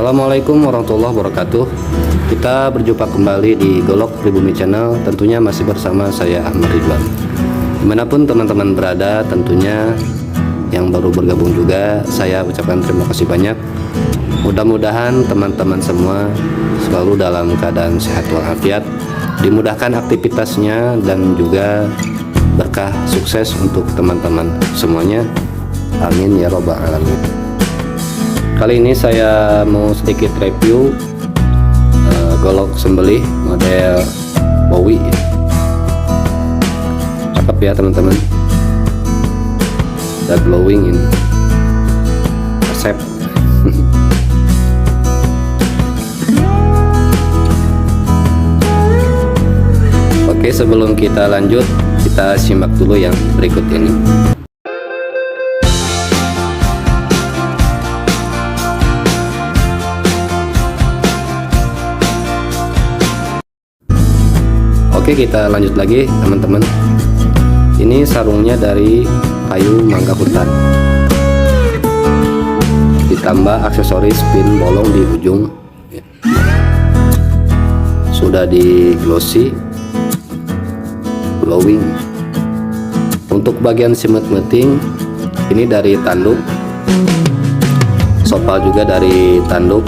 Assalamualaikum warahmatullahi wabarakatuh. Kita berjumpa kembali di Golok Pribumi Channel. Tentunya masih bersama saya Ahmad Ridwan. Dimanapun teman-teman berada, tentunya yang baru bergabung juga, saya ucapkan terima kasih banyak. Mudah-mudahan teman-teman semua selalu dalam keadaan sehat walafiat, dimudahkan aktivitasnya, dan juga berkah sukses untuk teman-teman semuanya. Amin ya robbal alamin. Kali ini saya mau sedikit review golok sembelih model Bowie. Cakep ya teman-teman, udah glowing ini, resep. Oke, sebelum kita lanjut, kita simak dulu yang berikut ini. Oke, kita lanjut lagi teman-teman. Ini sarungnya dari kayu mangga hutan, ditambah aksesoris pin bolong di ujung. Sudah di glossy, glowing. Untuk bagian simet meting ini dari tanduk, sopal juga dari tanduk,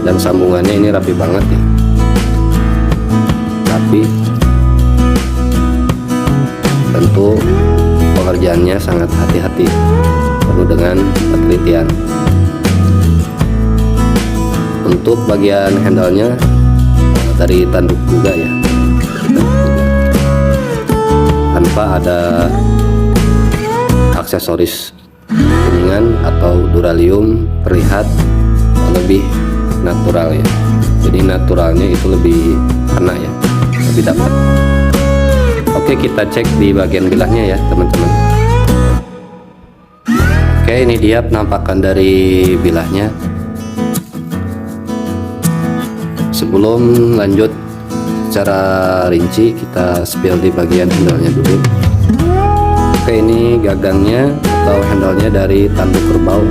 dan sambungannya ini rapi banget ya. Tapi tentu pengerjaannya sangat hati-hati, perlu dengan ketelitian. Untuk bagian handle-nya dari tanduk juga ya, tanpa ada aksesoris kuningan atau duralium, terlihat lebih natural ya. Jadi naturalnya itu lebih kena ya, lebih dapat. Oke, kita cek di bagian bilahnya ya teman-teman. Oke, ini dia penampakan dari bilahnya. Sebelum lanjut secara rinci, kita spill di bagian handle-nya dulu. Oke, ini gagangnya atau handle-nya dari tanduk kerbau,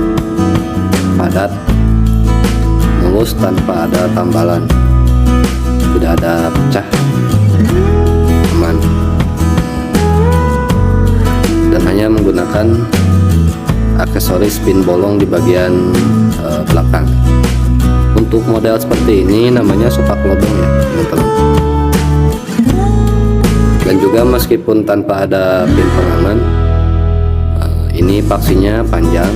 padat, mulus tanpa ada tambalan, tidak ada pecah, aman, dan hanya menggunakan aksesoris pin bolong di bagian belakang. Untuk model seperti ini namanya sopak lodong ya teman-teman. Dan juga meskipun tanpa ada pin pengaman, ini paksinya panjang.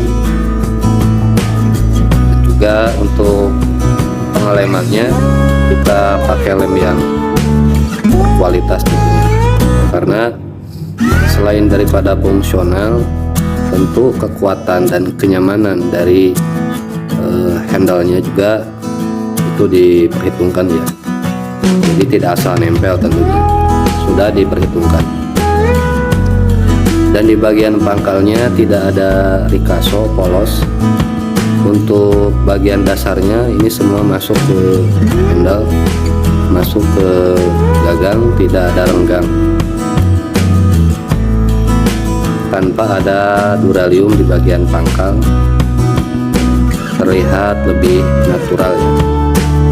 Dan juga untuk pengelemannya kita pakai lem yang kualitas tentunya, karena selain daripada fungsional, tentu kekuatan dan kenyamanan dari handle-nya juga itu diperhitungkan ya. Jadi tidak asal nempel, tentunya sudah diperhitungkan. Dan di bagian pangkalnya tidak ada ricasso polos. Untuk bagian dasarnya ini semua masuk ke handle, masuk ke gagang, tidak ada renggang, tanpa ada duralium di bagian pangkal, terlihat lebih natural ya.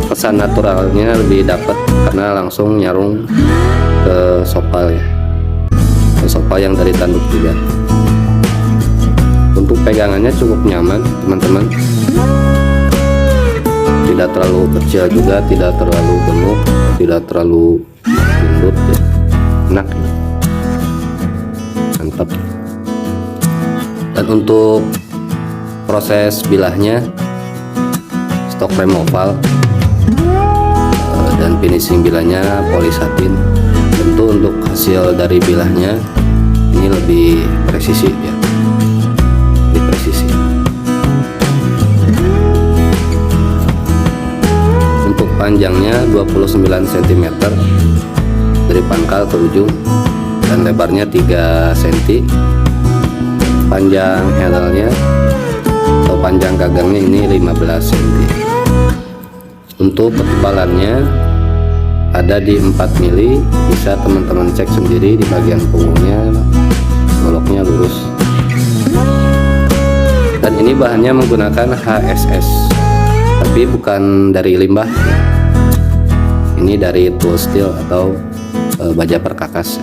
Kesan naturalnya lebih dapat karena langsung nyarung ke sopal ya, ke sopal yang dari tanduk juga. Untuk pegangannya cukup nyaman teman-teman, tidak terlalu kecil juga, tidak terlalu gemuk, tidak terlalu lembut ya. Enak ya, mantap. Dan untuk proses bilahnya stok rem oval, dan finishing bilahnya polisatin. Tentu untuk hasil dari bilahnya ini lebih presisi ya, lebih presisi. Untuk panjangnya 29 cm dari pangkal ke ujung, dan lebarnya 3 cm. Panjang handle-nya atau panjang gagangnya ini 15 cm. Untuk ketebalannya ada di 4 mili, bisa teman-teman cek sendiri di bagian punggungnya, goloknya lurus. Dan Dan ini bahannya menggunakan HSS, tapi bukan dari limbah. Ini dari tool steel atau baja perkakas.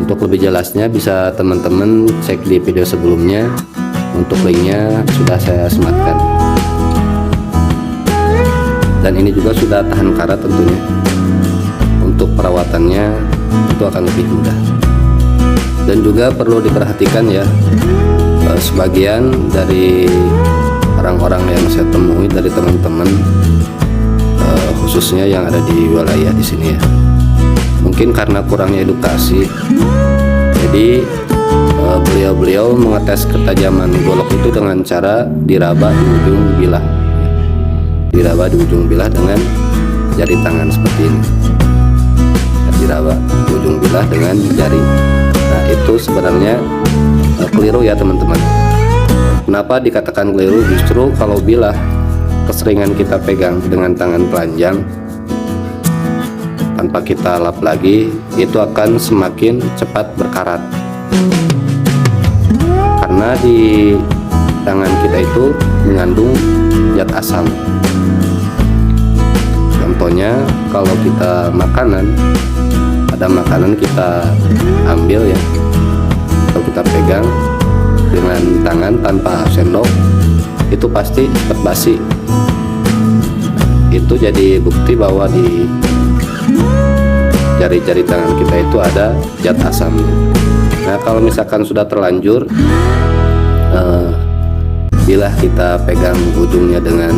Untuk lebih jelasnya bisa teman-teman cek di video sebelumnya. Untuk linknya sudah saya sematkan. Dan ini juga sudah tahan karat tentunya. Untuk perawatannya itu akan lebih mudah. Dan juga perlu diperhatikan ya, sebagian dari orang-orang yang saya temui dari teman-teman, khususnya yang ada di wilayah di sini ya, mungkin karena kurangnya edukasi, jadi beliau-beliau mengetes ketajaman golok itu dengan cara diraba di ujung bilah, diraba di ujung bilah dengan jari tangan seperti ini, diraba di ujung bilah dengan jari. Nah, itu sebenarnya keliru ya teman-teman. Kenapa dikatakan keliru? Justru kalau bilah keseringan kita pegang dengan tangan telanjang tanpa kita lap lagi, itu akan semakin cepat berkarat. Karena di tangan kita itu mengandung zat asam. Contohnya kalau kita ada makanan kita ambil ya, atau kita pegang dengan tangan tanpa sendok, itu pasti cepat basi. Itu jadi bukti bahwa di jari-jari tangan kita itu ada zat asam. Nah, kalau misalkan sudah terlanjur, bila kita pegang ujungnya dengan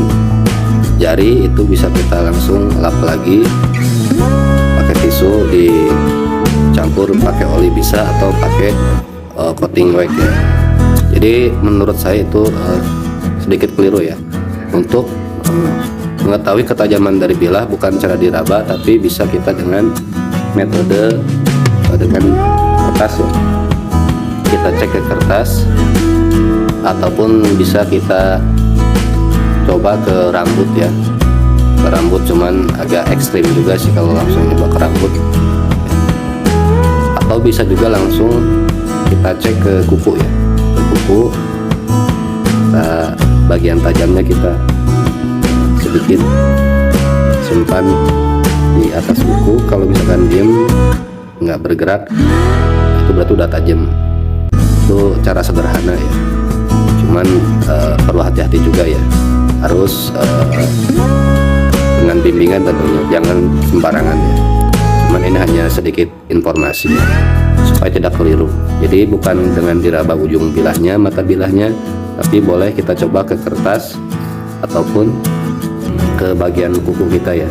jari, itu bisa kita langsung lap lagi pakai tisu, dicampur pakai oli bisa, atau pakai coating wax ya. Jadi menurut saya itu sedikit keliru ya. Untuk mengetahui ketajaman dari bilah bukan cara diraba, tapi bisa kita dengan metode dengan kertas ya. Kita cek ke kertas, ataupun bisa kita coba ke rambut ya. Ke rambut cuman agak ekstrim juga sih kalau langsung coba ke rambut. Atau bisa juga langsung kita cek ke kuku ya. Ke kuku, bagian tajamnya kita sedikit simpan di atas kuku. Kalau misalkan diem nggak bergerak, itu berarti udah tajam. Itu cara sederhana ya, cuman perlu hati-hati juga ya, harus dengan bimbingan tentunya, jangan sembarangan ya. Cuman ini hanya sedikit informasi ya, supaya tidak keliru. Jadi bukan dengan diraba ujung bilahnya, mata bilahnya, tapi boleh kita coba ke kertas ataupun ke bagian kuku kita ya.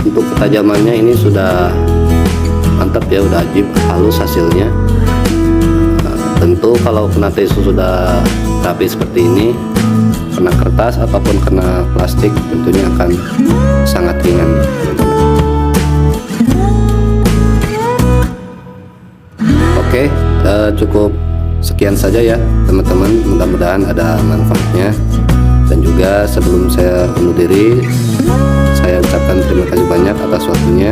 Untuk ketajamannya ini sudah mantap ya, udah ajib, halus hasilnya. Tentu kalau kena tisu sudah rapi seperti ini, kena kertas ataupun kena plastik tentunya akan sangat ringan. Oke, cukup sekian saja ya teman-teman, mudah-mudahan ada manfaatnya. Dan juga sebelum saya undur diri, saya ucapkan terima kasih banyak atas waktunya.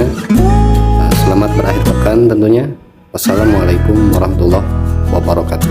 Selamat berakhir pekan tentunya. Wassalamualaikum warahmatullahi wabarakatuh.